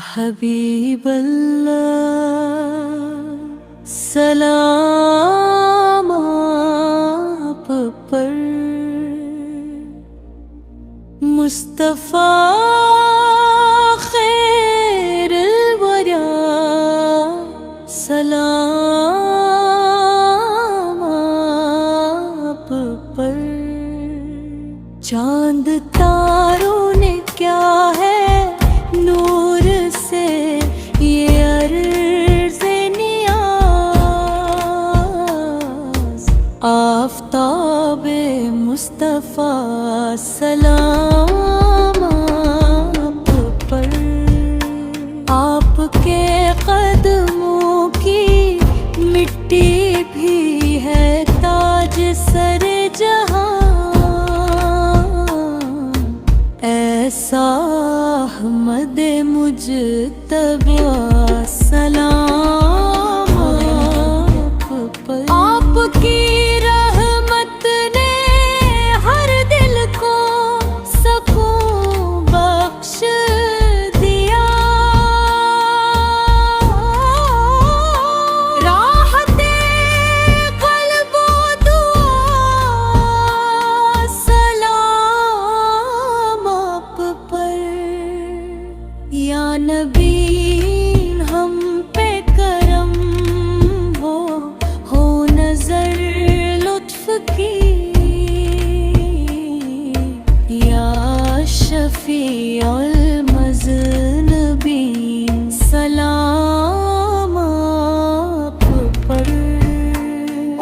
حبیب اللہ سلام آپ پر، مصطفیٰ خیر الوریا سلام آپ پر۔ چاند تاروں نے کیا ہے نور سے یہ عرض نیاز، آفتاب مصطفیٰ سلام آپ پر۔ آپ کے قدموں کی مٹی بھی ہے تاج سر جہاں، ایسا احمد مجتبی سلام آپ پر۔ آپ کی رحمت نے ہر دل کو سکون بخش دیا، راحت قلب و دعا سلام آپ پر۔ یا نبی ہم پہ کرم ہو نظر لطف کی، یا شفیع المذنبین سلام آپ پر۔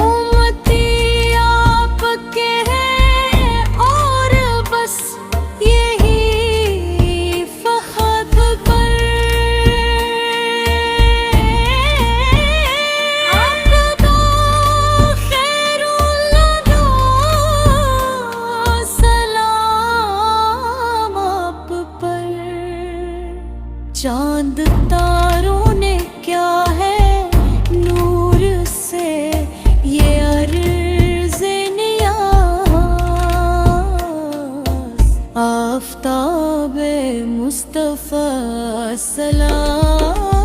امتی آپ کے ہیں اور بس یہی فخر پر، آپ تو خیر الانام سلام آپ پر۔ چاند تاروں نے کیا ہے نور سے یہ عرض نیاز، آفتاب مصطفیٰ سلام